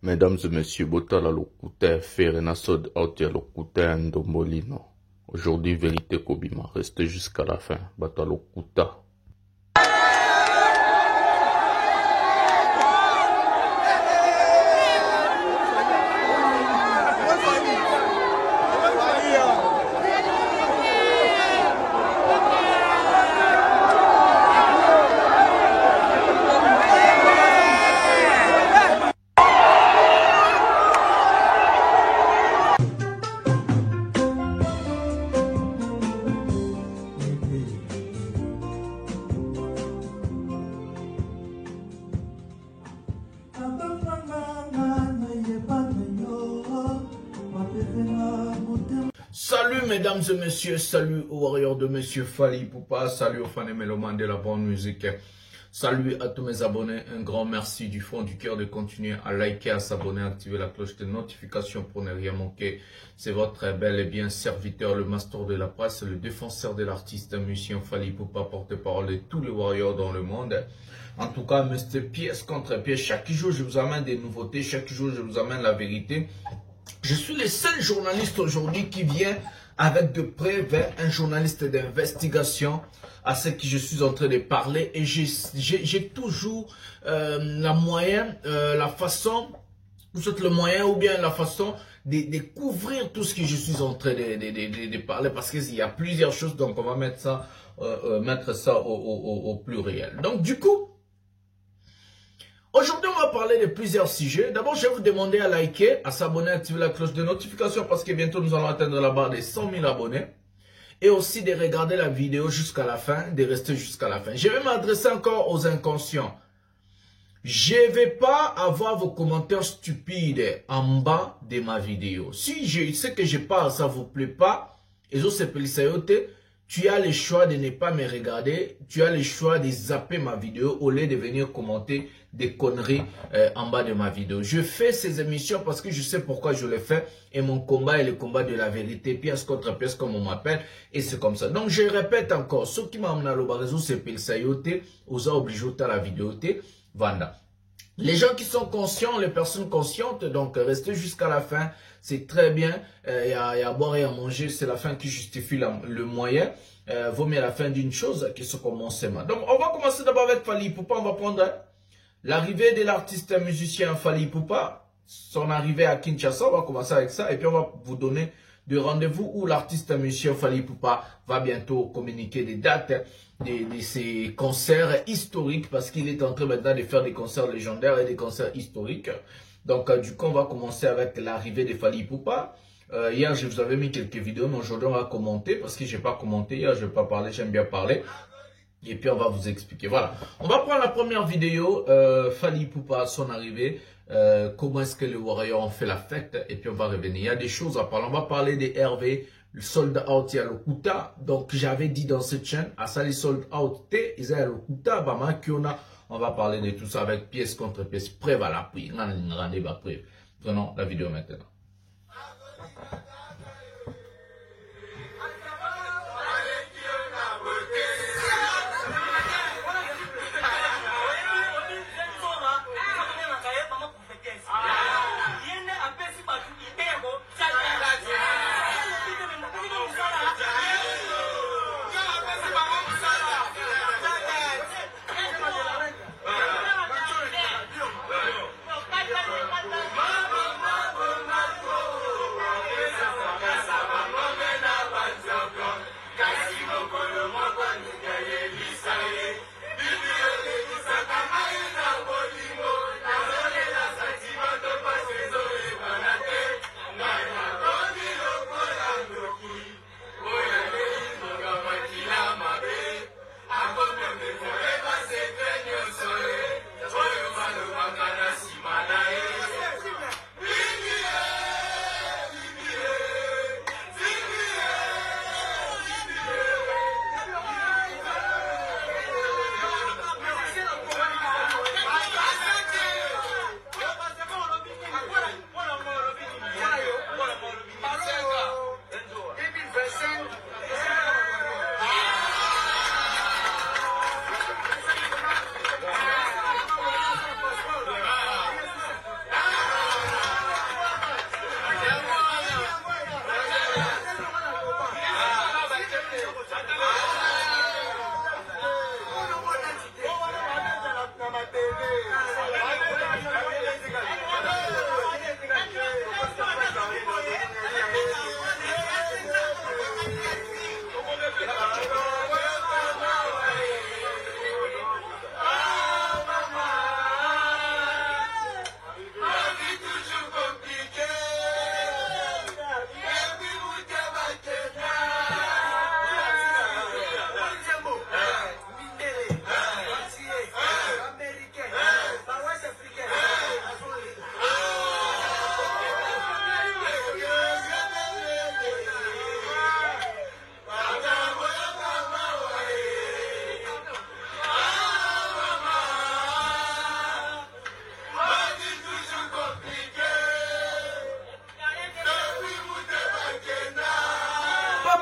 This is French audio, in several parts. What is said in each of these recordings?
Mesdames et messieurs, Botala Lokute, Ferenasod Autia Lokute Ndombolino. Aujourd'hui, vérité Kobima. Restez jusqu'à la fin. Batalokuta. Salut mesdames et messieurs, salut aux warriors de monsieur Fally Ipupa, salut aux fans et mélomanes de la bonne musique, salut à tous mes abonnés, un grand merci du fond du cœur de continuer à liker, à s'abonner, à activer la cloche de notification pour ne rien manquer. C'est votre bel et bien serviteur, le master de la presse, le défenseur de l'artiste, monsieur Fally Ipupa, porte-parole de tous les warriors dans le monde. En tout cas, monsieur, pièce contre pièce, chaque jour je vous amène des nouveautés, chaque jour je vous amène la vérité. Je suis le seul journaliste aujourd'hui qui vient avec de près vers un journaliste d'investigation à ce que je suis en train de parler. Et j'ai toujours la façon, le moyen ou bien la façon de couvrir tout ce que je suis en train de parler. Parce qu'il y a plusieurs choses, donc on va mettre ça, au pluriel. Donc du coup, aujourd'hui, on va parler de plusieurs sujets. D'abord, je vais vous demander à liker, à s'abonner, à activer la cloche de notification parce que bientôt, nous allons atteindre la barre des 100 000 abonnés. Et aussi de regarder la vidéo jusqu'à la fin, de rester jusqu'à la fin. Je vais m'adresser encore aux inconscients. Je ne vais pas avoir vos commentaires stupides en bas de ma vidéo. Si je sais que je parle, ça ne vous plaît pas, et tu as le choix de ne pas me regarder, tu as le choix de zapper ma vidéo au lieu de venir commenter des conneries en bas de ma vidéo. Je fais ces émissions parce que je sais pourquoi je les fais et mon combat est le combat de la vérité, pièce contre pièce comme on m'appelle et c'est comme ça. Donc je répète encore, ceux qui m'ont amené à l'obaraison c'est Pelsayote, aux a obligé à la vidéo, Vanda. Les gens qui sont conscients, les personnes conscientes, donc restez jusqu'à la fin, c'est très bien. Il y a à boire et à manger, c'est la fin qui justifie le moyen. Vaut mieux la fin d'une chose que ce commencement. Donc on va commencer d'abord avec Fally Ipupa, on va prendre l'arrivée de l'artiste musicien Fally Ipupa, son arrivée à Kinshasa, on va commencer avec ça et puis on va vous donner de rendez-vous où l'artiste musicien Fally Ipupa va bientôt communiquer des dates de ses concerts historiques parce qu'il est en train maintenant de faire des concerts légendaires et des concerts historiques. Donc du coup on va commencer avec l'arrivée de Fally Ipupa. Hier je vous avais mis quelques vidéos mais aujourd'hui on va commenter parce que j'ai pas commenté hier, je vais pas parler, j'aime bien parler. Et puis on va vous expliquer. Voilà. On va prendre la première vidéo. Fally Ipupa, son arrivée. Comment est-ce que les Warriors ont fait la fête. Et puis on va revenir. Il y a des choses à parler. On va parler des Hervé. Le sold out, il y a le Kuta. Donc j'avais dit dans cette chaîne. À ça les sold out. Il y a le Kuta. Bama Kiona. On va parler de tout ça avec pièce contre pièce. Preuve à l'appui. Prenons la vidéo maintenant.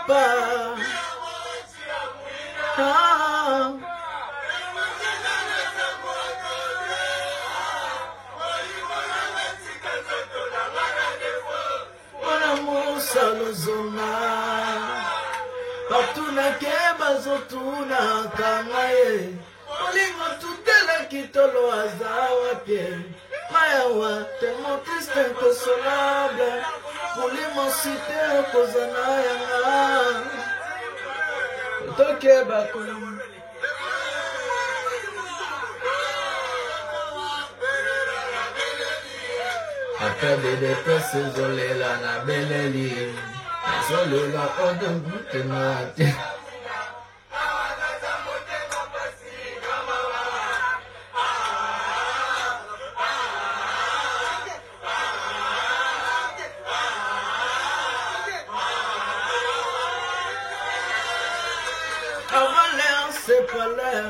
papa. Ah. Salozona Patuna keba zotuna kangaye Olingo tutela kitolo azawa pie Mayawa tellement triste inconsolable Pour l'immensité kozana yanga Toke bako Après des dépresses, zolé la na beleli. Zolé la odem goute mate. Avant l'air, c'est pas l'air.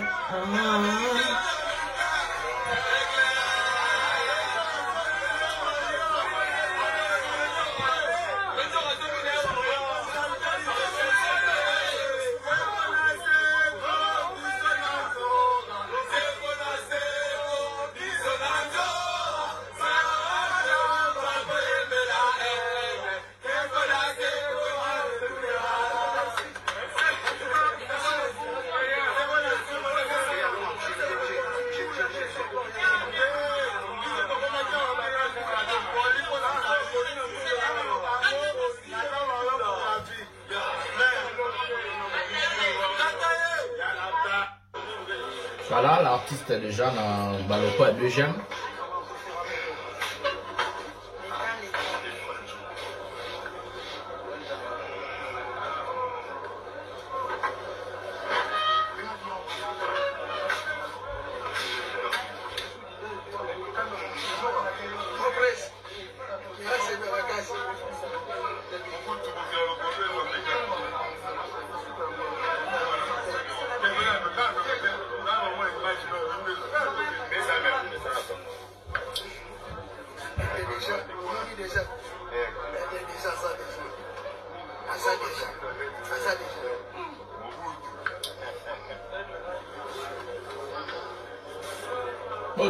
Voilà, l'artiste est déjà dans le coin deuxième.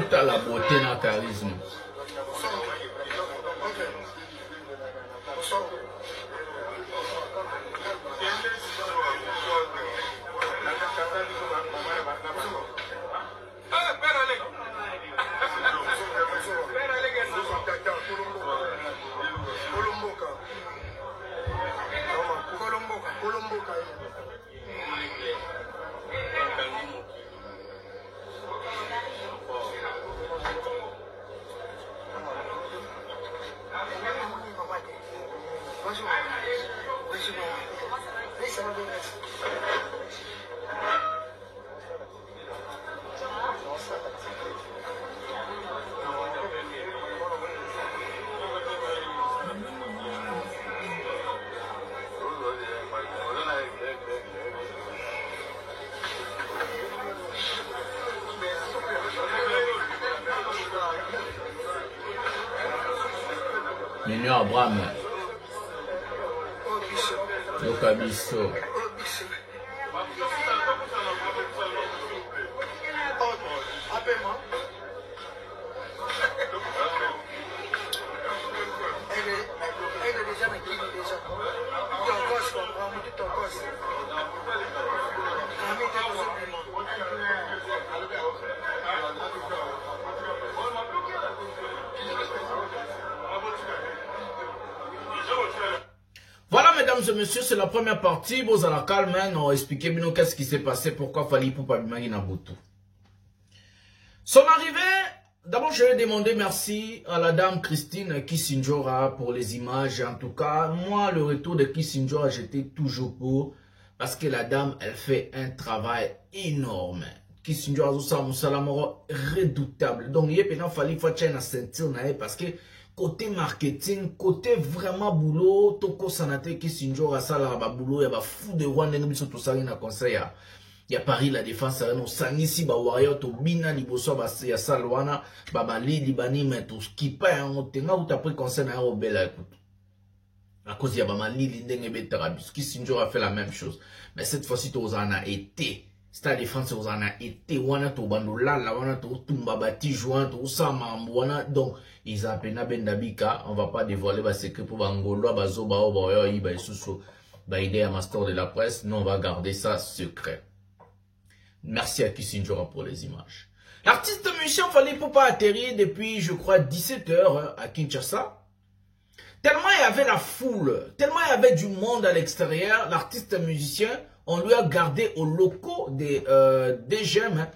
T'as la beauté dans le charisme. Mignon Abraham. Lokabiso. Voilà, mesdames et messieurs, c'est la première partie. Vous allez calme, on expliquer bien qu'est-ce qui s'est passé, pourquoi fallait pour pas Bimagi Nabutu. Son arrivée, d'abord je vais demander merci à la dame Christine Kissinjora pour les images. En tout cas, moi, le retour de Kissinjora, j'étais toujours pour, parce que la dame, elle fait un travail énorme. Kissinjora, redoutable. Donc, il fallait faire une ceinture, parce que côté marketing, côté vraiment boulot, toko sanate Kissinjora sala ba boulot ya ba fou de roi ndenge biso to sala na conseil ya Paris la défense no sanisi ba warrior to bina liboso ba ya salwana ba bali libani mais to skipa ya ngotenga ou t'as pris conseil na obela écoute. À cause de Yabamalili, Kissinger a fait la même chose. Mais cette fois-ci, on en a été. Stade de France, on en a été. Wana to bandola, la wana to tumbabati joint, to sama wana. Donc, ils appellent Bendabika. On va pas dévoiler le secret pour Bangolo, Bazo, Bao, Bao, Iba, Sousso, Baïdé, à Master de la presse. Nous, on va garder ça secret. Merci à Kissinger pour les images. L'artiste musicien Fally Ipupa a atterri depuis, je crois, 17 h à Kinshasa. Tellement il y avait la foule, tellement il y avait du monde à l'extérieur, l'artiste musicien, on lui a gardé aux locaux des GEM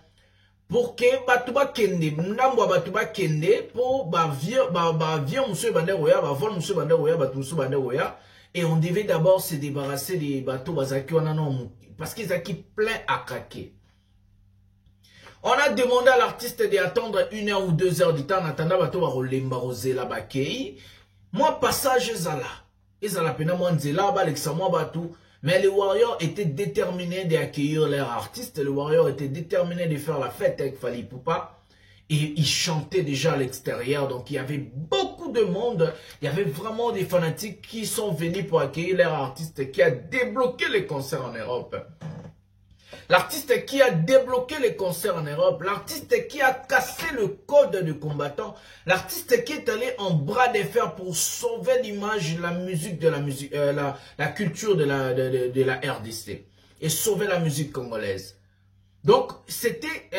pour que Batouba Kende, Mnambo Batouba Kende, pour vieux monsieur Banderoya, vol monsieur Banderoya, Batoussou Banderoya, et on devait d'abord se débarrasser des bateaux Bazaki, parce qu'ils ont plein à craquer. On a demandé à l'artiste d'attendre 1 heure ou 2 heures du temps en attendant Batouba Rolemba Rosela Bakei. Moi, passage Zala. Ezala pena moi Nzela, Baleksa moi Batou. Mais les Warriors étaient déterminés d'accueillir leurs artistes. Les Warriors étaient déterminés de faire la fête avec Fally Ipupa. Et ils chantaient déjà à l'extérieur. Donc il y avait beaucoup de monde. Il y avait vraiment des fanatiques qui sont venus pour accueillir leurs artistes, qui a débloqué les concerts en Europe. L'artiste qui a débloqué les concerts en Europe, l'artiste qui a cassé le code du combattant, l'artiste qui est allé en bras de fer pour sauver l'image, la musique de la musique, la culture de la RDC et sauver la musique congolaise. Donc, c'était,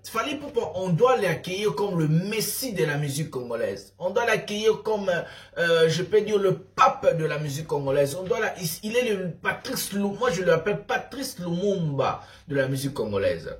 Fally Ipupa, on doit l'accueillir comme le messie de la musique congolaise. On doit l'accueillir comme, je peux dire, le pape de la musique congolaise. On doit il est le Patrice Lumumba, moi je l'appelle Patrice Lumumba de la musique congolaise.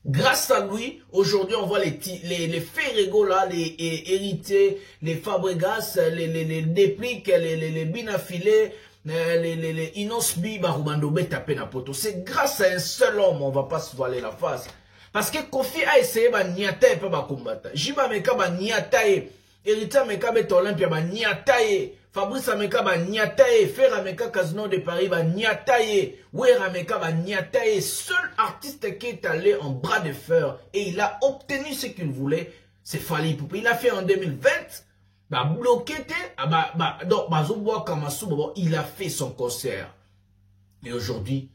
Grâce à lui, aujourd'hui, on voit les Ferrego là, les héritiers, les Fabregas, les Dépliques, les Binafilés, les Inosbi, Barubando, Betapé, Napoto. C'est grâce à un seul homme, on va pas se voiler la face. Parce que Kofi a essayé, Niatae, pas combattre. Jiba Meka, Niatae. Héritier Meka, Olympia, Niatae. Fabrice Ameka, Niatae. Fer Ameka, Casino de Paris, Niatae. Wer Ameka, Niatae. Seul artiste qui est allé en bras de fer et il a obtenu ce qu'il voulait, c'est Fally Ipupa. Il a fait en 2020. Bloqué, donc, il a fait son concert. Et aujourd'hui,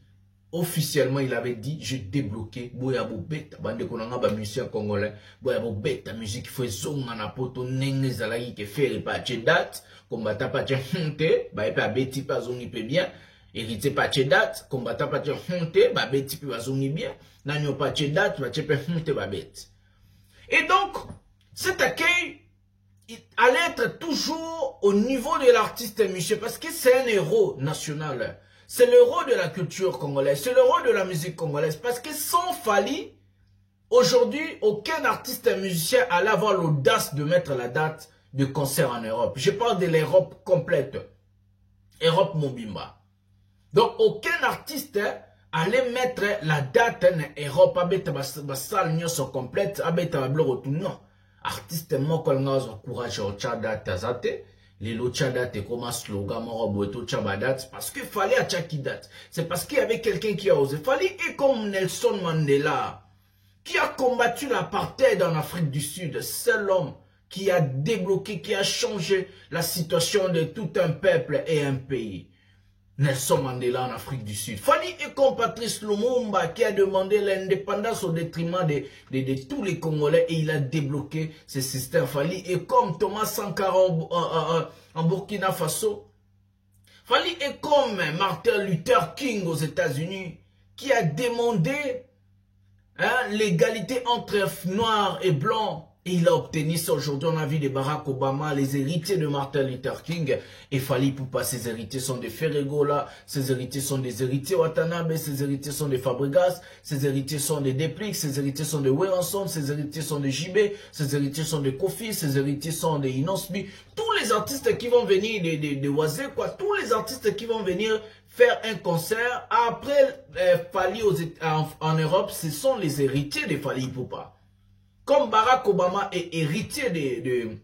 officiellement, il avait dit, j'ai débloqué, Boyabo Beta, bande konanga musicien congolais, Boyabo Beta, musique, il faut zonga na poto, nenge zalagi, ke faire pas date, combattant pas honte, pas beti pas zongi pe bien, hérité pas date, combattant pas honte, beti pas zongi bien, nanyo pas date, pe honte, beti. Et donc, cet accueil, allait être toujours au niveau de l'artiste musicien parce que c'est un héros national. C'est l'héros de la culture congolaise, c'est l'héros de la musique congolaise. Parce que sans Fally, aujourd'hui, aucun artiste musicien allait avoir l'audace de mettre la date de concert en Europe. Je parle de l'Europe complète. Europe Mobimba. Donc, aucun artiste allait mettre la date en Europe. Abeta basal nyoso complète, abeta bloro tout non. Artiste moko ngazo courage au tchada tazate les lo tchada te comme slogan moro boeto tchabadate parce que fallait à tchaki date. C'est parce qu'il y avait quelqu'un qui a osé. Fallait et comme Nelson Mandela qui a combattu l'apartheid en Afrique du Sud, seul homme qui a débloqué, qui a changé la situation de tout un peuple et un pays. Nelson Mandela en Afrique du Sud. Fally et comme Patrice Lumumba qui a demandé l'indépendance au détriment de tous les Congolais et il a débloqué ce système. Fally et comme Thomas Sankara en Burkina Faso. Fally et comme Martin Luther King aux États-Unis qui a demandé l'égalité entre noirs et blancs. Et il a obtenu ça aujourd'hui. On a vu de Barack Obama, les héritiers de Martin Luther King. Et Fally Ipupa, ses héritiers sont des Ferregola, ses héritiers sont des héritiers Watanabe, ses héritiers sont des Fabregas, ses héritiers sont des Dépliques, ses héritiers sont des Weranson, ses héritiers sont des JB, ses héritiers sont des Kofi, ses héritiers sont des Inosbi. Tous les artistes qui vont venir de Oisé, quoi, tous les artistes qui vont venir faire un concert après Fally en Europe, ce sont les héritiers de Fally Ipupa. Comme Barack Obama est héritier de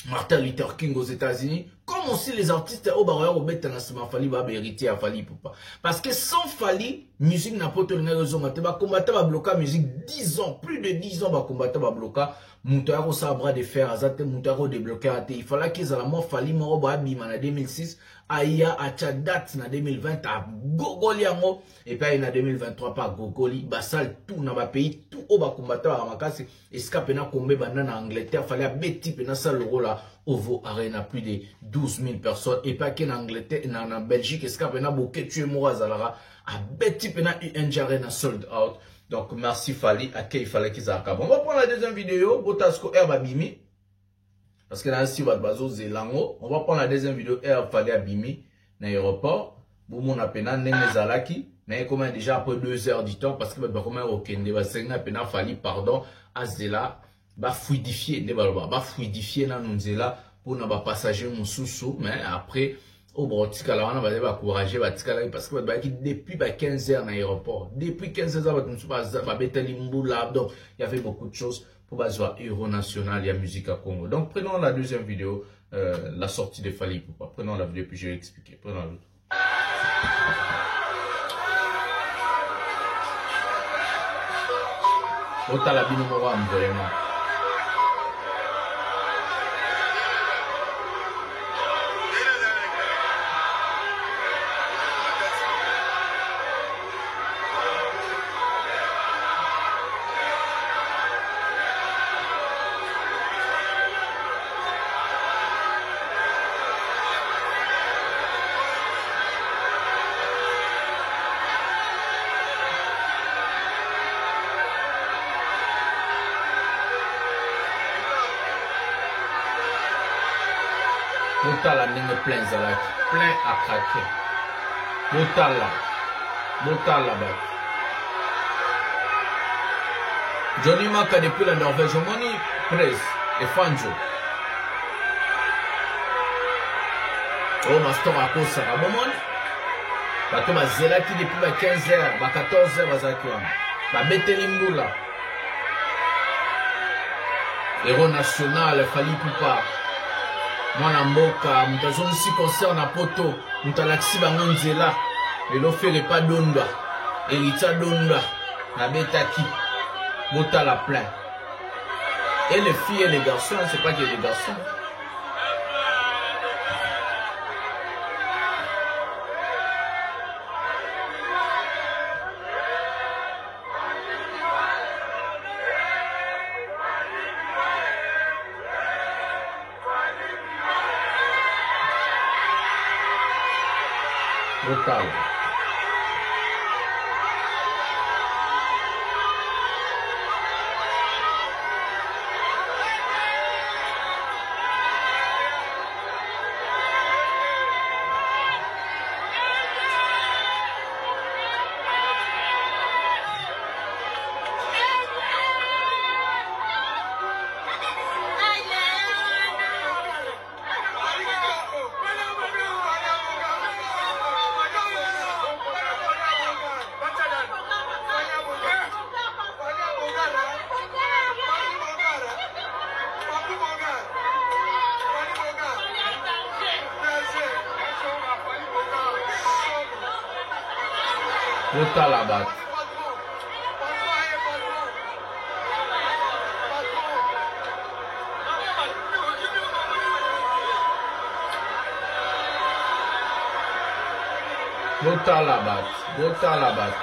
Martin Luther King aux États-Unis, Comme aussi les artistes au Baroya au Betanasma Fali va hériter à Fali Poupa. Parce que sans Fali, musique n'a pas tenu raison. Va combattre va bloquer musique 10 ans, plus de 10 ans va combattre va bloquer. Moutaro sa bras de fer, azate Moutaro débloquer à il fallait qu'ils aient la mort Fali moro ba bima na 2006, Aya a date na 2020 à Gogoli ango et puis na 2023 pas Gogoli, basal tout na ba pays tout au ba combattre à makasi escape na combe banana en Angleterre fallait à beti pena ça le rôle là. Ovo Arena, plus de 12 000 personnes. Et pas qu'en Angleterre, en Belgique, est-ce qu'il y a beaucoup de Mourazalara, à Betty Pena UNG Arena sold out. Donc, merci Fali, à qui il fallait qu'ils aient. On va prendre la deuxième vidéo, Botasco Herb Abimi. Parce que là, si vous avez Zélango, on va prendre la deuxième vidéo, Herb Fali Abimi, dans l'aéroport. Boumon a pena, Nenezalaki. Mais comme déjà après 2 heures du temps, parce que bah, comme au Kende, bah, c'est un pena Fali, pardon, à Zéla. Ba fluidifier na nunzela pour na ba passager mususu mais après au botika la wana ba encourager batika la parce que ba depuis 15 heures dans l'aéroport depuis 15 heures ba beteli mbula donc il y avait beaucoup de choses pour bazoa Euro National et musique à Congo. Donc prenons la deuxième vidéo la sortie de Fali Poupa. Prenons la vidéo puis je vais expliquer. Prenons la vidéo. Otala bino mo vraiment. Botala n'est plein Zalaki, plein à craquer. Botala bat. Johnny Maka depuis la Norvège, Moni Press et Fanjo. Oh, Master à cause ça va bon. Bato ba Zelaki depuis 15 heures, 14 heures Bazakiwan. Ba Betelimbula. Héros national, Fali Poupa. Mwana mboka, mutazoni si concert na poto, mutalaksi bango nzela, lelo fere pa donda, Erita donda, na betaki, bota la plein. Et les filles et les garçons, c'est pas que les garçons. Total. Bota la batte. Bota la batte. Bota la batte.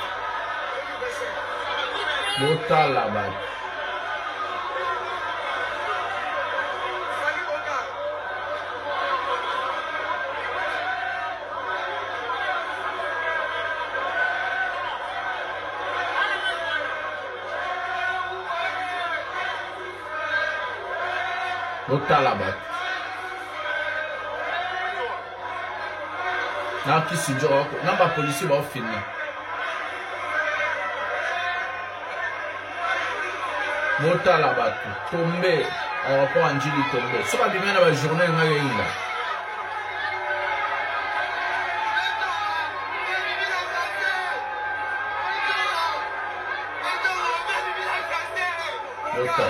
Bota la batte. Bota la batte. Na kisi joko, na ba policier ba filmer. Bota la batte. Tomber, on va pas Anjili tomber. So ba bien na ba journée nga yinda. Bota.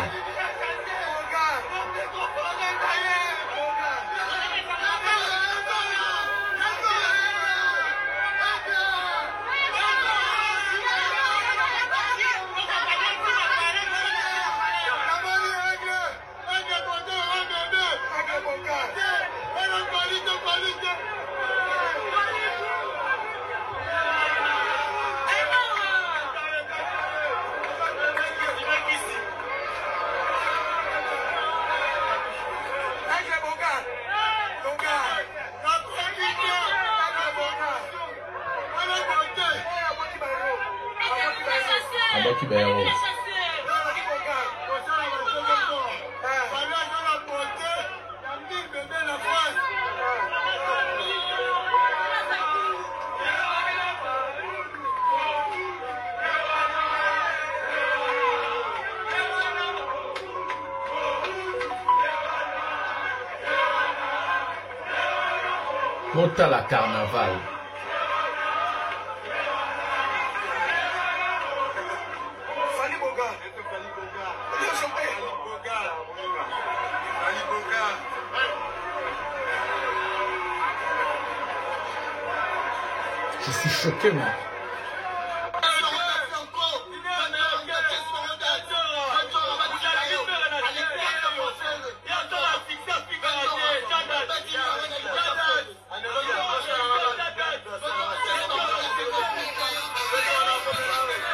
qui va y Mota la carnaval. Je suis choqué, moi.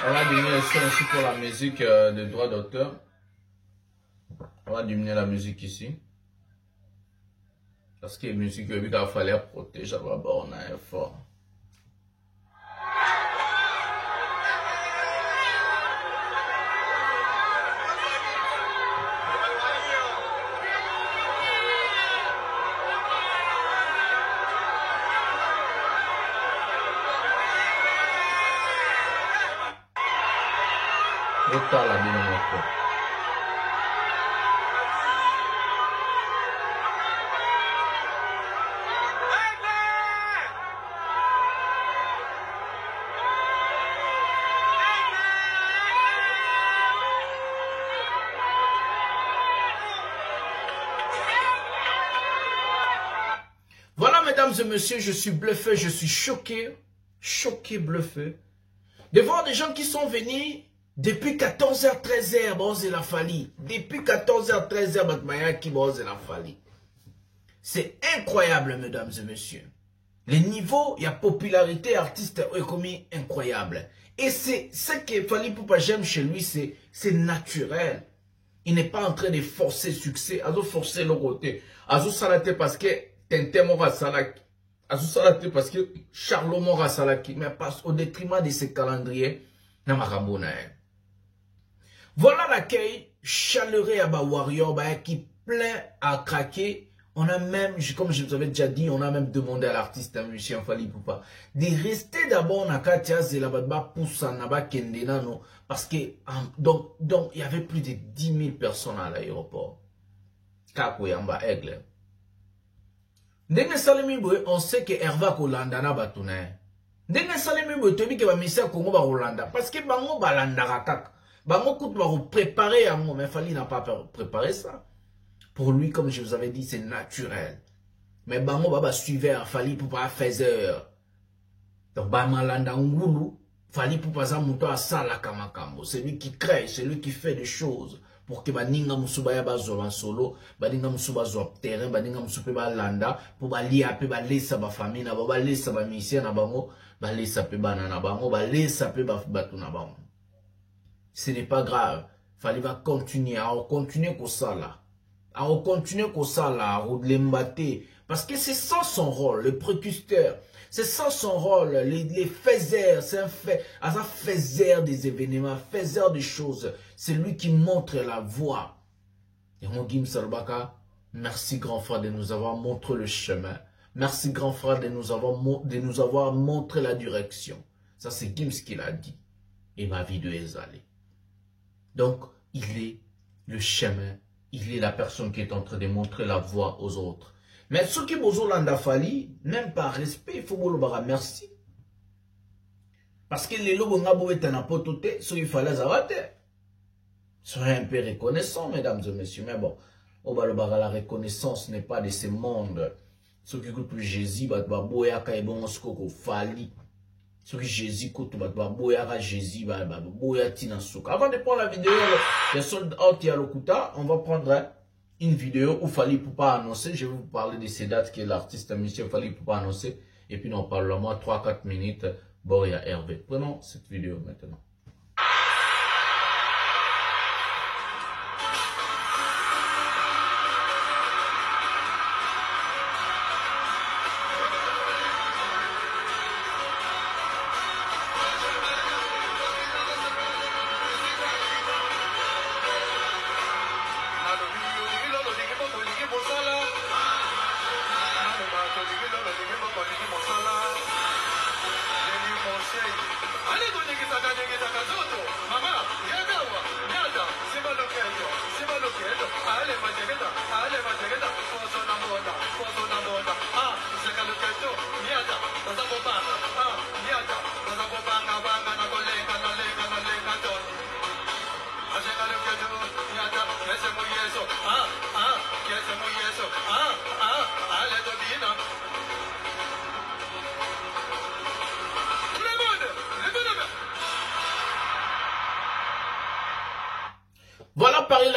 On va diminuer le son aussi pour la musique de droit d'auteur. On va diminuer la musique ici. Parce que la musique, il va falloir protéger. On a un fort. Voilà, mesdames et messieurs, je suis bluffé, je suis choqué, bluffé, de voir des gens qui sont venus depuis 14h, 13h, bon, c'est la folie. Depuis 14h, 13h, Batmaya qui bon, c'est la folie. C'est incroyable, mesdames et messieurs. Le niveau, il y a popularité artiste est comme incroyable. Et c'est ce que Fally Ipupa j'aime chez lui, c'est naturel. Il n'est pas en train de forcer succès, à forcer le côté. À salaté parce que Tintin Mora Salaki. À salaté parce que Charlot Mora Salaki. Mais passe au détriment de ses calendriers. Voilà l'accueil chaleureux à Ba Warrior qui plein à craquer. On a même, comme je vous avais déjà dit, on a même demandé à l'artiste, à musicien Fally Ipupa, de rester d'abord dans Katia Zelabadba pour Sanaba Kendenano. Parce que, donc, il y avait plus de 10 000 personnes à l'aéroport. Kakoyamba Aigle. Denge Salemibwe, on sait que Herva Kolanda na batuna. Denge Salemibwe, tu dis que va misser Congo ba Rolanda. Parce que Bango balanda rakak. Bango kout va préparer à moi, mais Fally n'a pas préparé ça. Pour lui, comme je vous avais dit, c'est naturel. Mais Bango Baba suivait à Fally Ipupa faiseur. Donc, Bamalanda Ngulu, Fally Ipupa Zamuto à Sala Kamakambo. C'est lui qui crée, c'est lui qui fait des choses. Pour que Baninga Musubaya Bazola solo, Baninga Musuba Zop terrain, Baninga Musupe Balanda, pour Bali Ape Balesa Ba famille, na Balesa Ba mission na Bango, Balesa Pe Banana Bango, Balesa Pe Batuna Bango. Ce n'est pas grave. Fally va continuer, à continuer comme ça là. À continuer comme ça là, à l'embatter. Parce que c'est ça son rôle, le précurseur. C'est ça son rôle, les faiseurs. C'est un faiseur des événements, faiseur des choses. C'est lui qui montre la voie. Et mon Gim Salbaka, merci grand frère de nous avoir montré le chemin. Merci grand frère de nous avoir montré la direction. Ça c'est Gims qui l'a dit. Et ma vidéo est allée. Donc, il est le chemin. Il est la personne qui est en train de montrer la voie aux autres. Mais ceux qui Bozolanda Fally, même par respect, il faut vous le dire merci. Parce que les lobes n'ont pas été n'importe ceux qui fallait s'arrêter. Soyez un peu reconnaissants, mesdames et messieurs. Mais bon, la reconnaissance n'est pas de ce monde. Ceux qui écoutent Jésus, Boya Kaibon Skoko Fally. Ceux qui Jésus écoutent, Boya Jésus, Boya Tinasuka. Avant de prendre la vidéo, les sold out Yalokuta, on va prendre une vidéo où Fally Ipupa annoncer. Je vais vous parler de ces dates que l'artiste monsieur Fally Ipupa annoncer. Et puis on parle à moi 3-4 minutes. Boya Hervé. Prenons cette vidéo maintenant.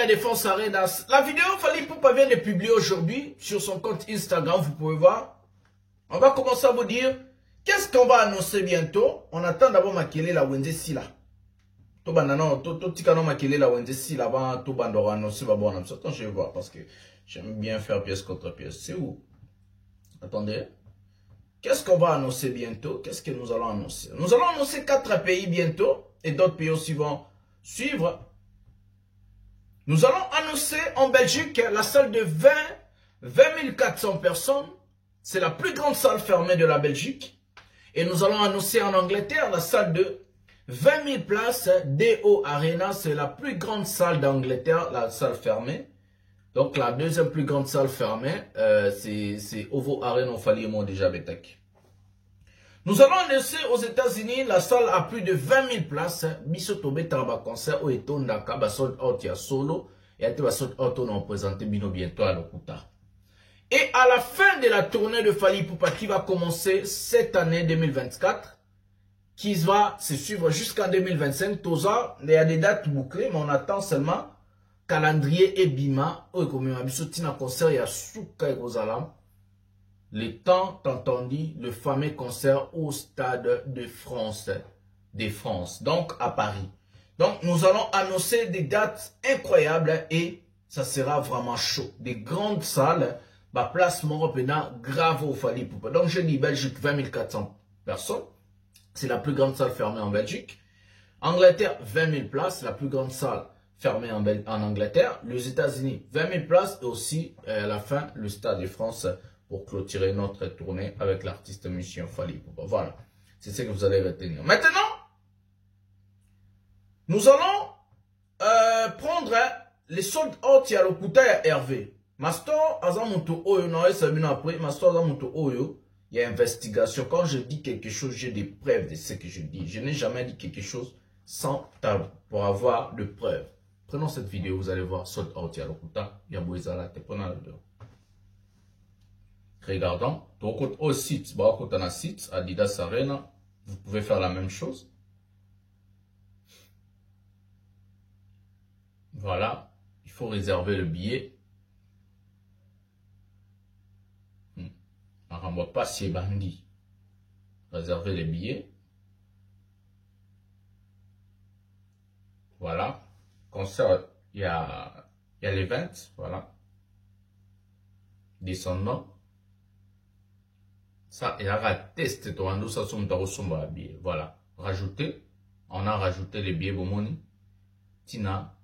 la Défense Arena. La vidéo Fally Ipupa vient de publier aujourd'hui sur son compte Instagram, vous pouvez voir. On va commencer à vous dire qu'est-ce qu'on va annoncer bientôt. On attend d'abord Makele la Wenze Sila. Tikano Makele la Wenze Sila avant tout bandoro annoncer va bon. Attends, je vais voir parce que j'aime bien faire pièce contre pièce. C'est où? Attendez. Qu'est-ce qu'on va annoncer bientôt? Qu'est-ce que nous allons annoncer? Nous allons annoncer 4 pays bientôt et d'autres pays aussi vont suivre. Nous allons annoncer en Belgique la salle de 20 400 personnes. C'est la plus grande salle fermée de la Belgique. Et nous allons annoncer en Angleterre la salle de 20 000 places. DO Arena, c'est la plus grande salle d'Angleterre, la salle fermée. Donc la deuxième plus grande salle fermée, c'est Ovo Arena Fally Emo déjà Betek. Nous allons annoncer aux États-Unis la salle à plus de 20 000 places. Bisotobe Taraba concert au Etondaka, Basol Out Solo. Et à Basol Out, on va présenter Bino bientôt à Lokuta. Et à la fin de la tournée de Fally Ipupa qui va commencer cette année 2024, qui va se suivre jusqu'en 2025, Toza, il y a des dates bouclées, mais on attend seulement calendrier et Bima. Concert, il y a Souka et Rosalam. Le temps entendu, le fameux concert au Stade de France, donc à Paris. Donc nous allons annoncer des dates incroyables et ça sera vraiment chaud. Des grandes salles. Place Moropena, grave au Fally Ipupa. Donc je dis Belgique 20 400 personnes. C'est la plus grande salle fermée en Belgique. Angleterre 20 000 places, la plus grande salle fermée en Angleterre. Les États-Unis 20 000 places et aussi à la fin le Stade de France pour clôturer notre tournée avec l'artiste Monsieur Fally Ipupa. Voilà, c'est ce que vous allez retenir. Maintenant, nous allons prendre les sold out à Lokuta et Hervé. Mastor Azamuto Oyo, non, et après, Mastor Azamuto Oyo, il y a investigation. Quand je dis quelque chose, j'ai des preuves de ce que je dis. Je n'ai jamais dit quelque chose sans pour avoir de preuves. Prenons cette vidéo, vous allez voir, sold out ya Lokuta, Yaboizala, te prenons la vidéo. Regardons, au site, au site, Adidas Arena, vous pouvez faire la même chose. Voilà, il faut réserver le billet. On ne va pas si bandit. Réserver les billets. Voilà. Concert, il y a l'event. Voilà. Descendant. Ça, il y a un test. Voilà. Rajouter. On a rajouté les billets. Tina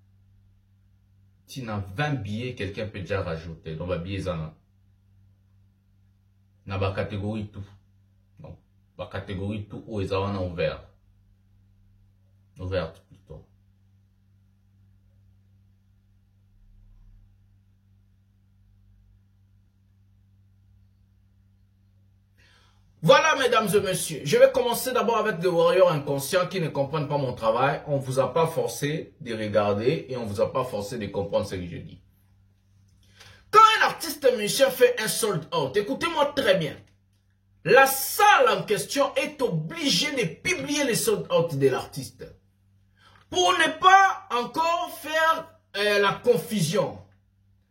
20 billets. Quelqu'un peut déjà rajouter. Donc, billets en na ba catégorie tout. Donc, ba catégorie tout où ils ont ouvert. Ouverte plutôt. Voilà, mesdames et messieurs. Je vais commencer d'abord avec des warriors inconscients qui ne comprennent pas mon travail. On ne vous a pas forcé de regarder et on ne vous a pas forcé de comprendre ce que je dis. Quand un artiste musicien fait un sold out, écoutez-moi très bien. La salle en question est obligée de publier les sold out de l'artiste. Pour ne pas encore faire la confusion.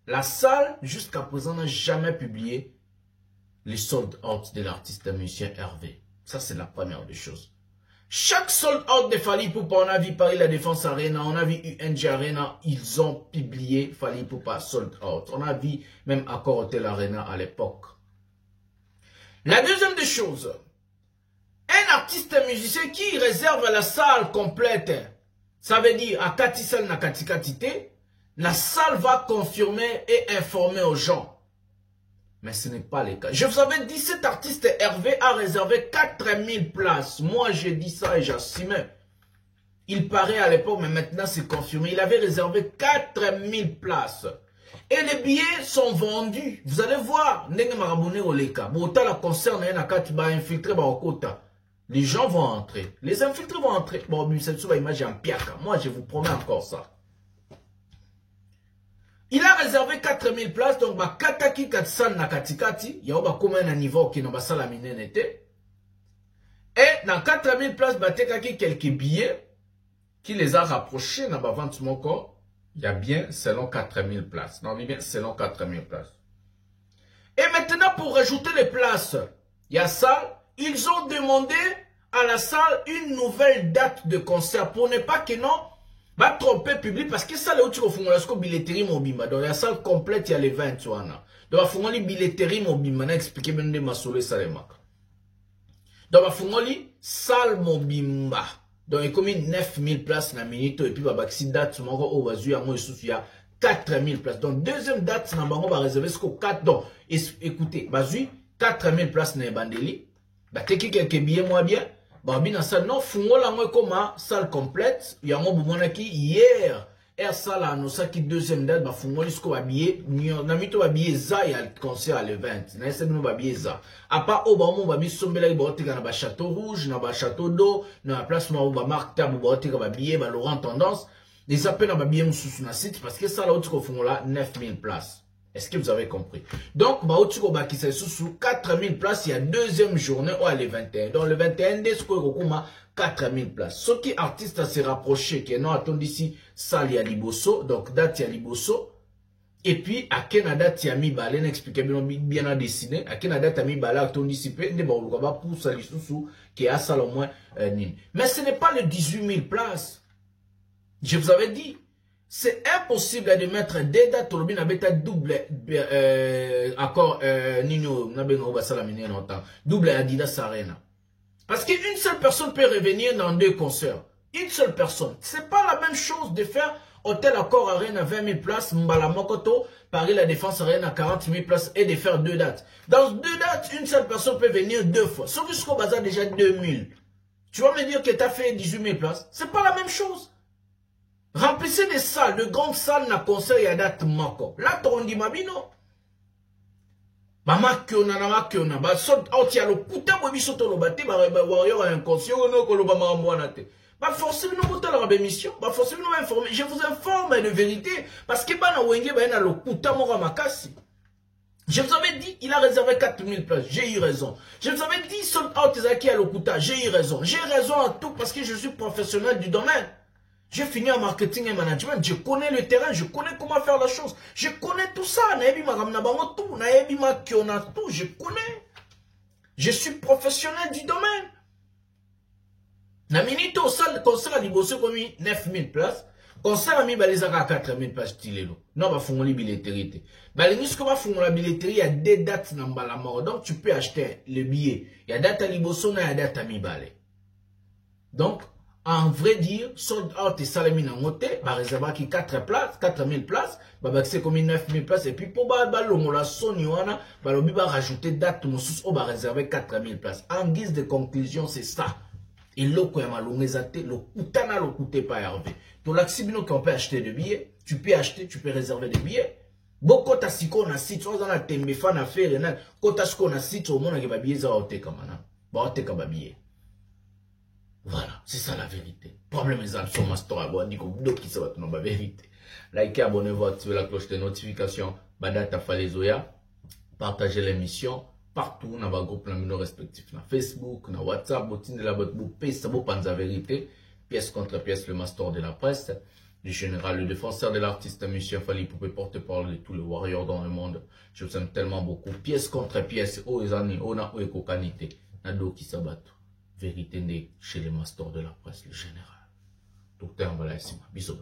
La salle, jusqu'à présent, n'a jamais publié les sold out de l'artiste musicien Hervé. Ça, c'est la première des choses. Chaque sold out de Fally Ipupa, on a vu Paris La Défense Arena, on a vu UNG Arena, ils ont publié Fally Ipupa sold out. On a vu même Accor Hotel Arena à l'époque. La deuxième des choses, un artiste musicien qui réserve la salle complète, ça veut dire à Katisal Nakatikatite, la salle va confirmer et informer aux gens. Mais ce n'est pas le cas. Je vous avais dit, cet artiste Hervé a réservé 4000 places. Moi, j'ai dit ça et j'assumais. Il paraît à l'époque, mais maintenant c'est confirmé. Il avait réservé 4000 places. Et les billets sont vendus. Vous allez voir. Les gens vont entrer. Les infiltrés vont entrer. Bon, c'est une image en piaka. Moi, je vous promets encore ça. Il a réservé 4000 places, donc Kataki Katsan Nakatikati, il y a un niveau qui n'a pas la mine n'était. Et dans 4000 places, Batekaki quelques billets qui les a rapprochés dans la vente mon corps. Il y a bien selon 4000 places. Non, bien selon 4000 places. Et maintenant, pour rajouter les places, il y a ça. Ils ont demandé à la salle une nouvelle date de concert pour ne pas que non, va tromper le public parce que ça, là où tu vas faire billetterie mobile. Donc, la salle complète, il y a les 20. Donc, il va faire une billetterie mobile. Maintenant, expliquer bien de ma soleil, ça les marque. Donc, il va faire une salle mobile. Donc, il y a comme 9000 places dans la minute. Et puis, il va faire une date. Il y a 4000 places. Donc, deuxième date, on va réserver ce 4. Donc, écoutez, 4000 places dans les bandeli. Bah, t'es quelques billets moins bien. Bah, bien, ça, non, fungo la moi comme salle complète. Il y a un moment qui hier. Et ça, là, nous, ça qui deuxième date, bah, fungo l'isco va billet. N'a mis tout va billet ça, il y a le concert à le 20. N'a essayé de nous va billet ça. À part, au bas, on va billet sombre là, il va dans le château rouge, dans le château d'eau, dans la place, on va marquer, on va billet, bah, Laurent Tendance. Les appels, on va billet sous la site, parce que ça, là, au fungo là, 9000 places. Est-ce que vous avez compris? Donc, qui c'est sous 4000 places, il y a deuxième journée, ou les 21. Donc, le 21, dès ce qu'on a 4000 places. Ce qui artiste s'est rapproché, qui est non, attendez ici, salle à Liboso, donc date à Liboso. Et puis, à quelle date il y a mis balai, n'expliquez bien à dessiner, à quelle date il y a mis balai, attendez ici, pour ça, les sous, qui est à salle au moins, mais ce n'est pas les 18 000 places. Je vous avais dit. C'est impossible de mettre des dates au double accord Nino double Adidas Arena. Parce qu'une seule personne peut revenir dans 2 concerts. Une seule personne. C'est pas la même chose de faire Hôtel Accord Arena 20 000 places, Mbala Mokoto, Paris La Défense Arena 40 000 places et de faire 2 dates. Dans 2 dates, une seule personne peut venir 2 fois. Sauf jusqu'au bazar déjà 2000. Tu vas me dire que tu as fait 18 000 places. C'est pas la même chose. Remplissez des salles, de grandes salles na concert ya date mako. Là, on dit mabino. Mama kiona na makiona. Ba sot out ya lo kuta bo biso to lo bate ba warrior inconscient no ko lo ba mambwana te. Ba forcément nous monter la émission, ba forcément nous informer. Je vous informe de vérité parce que ba na wenge ba na lo kuta mo makasi. Je vous avais dit, il a réservé 4000 places. J'ai eu raison. Je vous avais dit, sold out Isaki à l'Okuta. J'ai eu raison. J'ai raison en tout parce que je suis professionnel du domaine. J'ai fini en marketing et management. Je connais le terrain. Je connais comment faire la chose. Je connais tout ça. Je connais. Je suis professionnel du domaine. Na minute au salle concert à Liboso comme 9000 places. Concert à mi balizaka 4000 places tilelo. Non ba fongoli billetterie. Ba les ko ba fongola billetterie, il y a des dates dans la mort. Donc tu peux acheter le billet. Il y a date à Liboso, il y a date à mi balé. Donc en vrai dire, sold out et salami na moté, ba réserver qui 4 places, 4000 places, ba c'est comme 9000 places et puis pour ba longola soni wana, ba lobi ba rajouter date mosus o ba réserver 4000 places. En guise de conclusion, c'est ça. Et l'eau ya malongezate, le kutana le coûte pas Hervé. Pour l'axibino qu'on peut acheter des billets, tu peux acheter, tu peux réserver des billets. Beaucoup ta siko na site, on a tembe fan affaire et nan, kota siko na site au monde qui va billet za ote kamana. Ba ote ka ba billet. Voilà, c'est ça la vérité. Problème est sur ma story, bon, dit que d'autres qui savent non la vérité. Likez, abonnez-vous, activez la cloche de notification, badata falezoya, partagez l'émission partout dans vos groupes respectifs, dans Facebook, dans WhatsApp, botine de la botte boupe, ça vous pense la vérité, pièce contre pièce, le master de la presse, du général, le défenseur de l'artiste, Monsieur Fali, pouvez porte-parole de tous les warriors dans le monde. Je vous aime tellement beaucoup. Pièce contre pièce, oh les années, oh na oh kokanite, nado qui s'abattent. Vérité née chez les masters de la presse, le général. Docteur Mbala Sima. Bisous.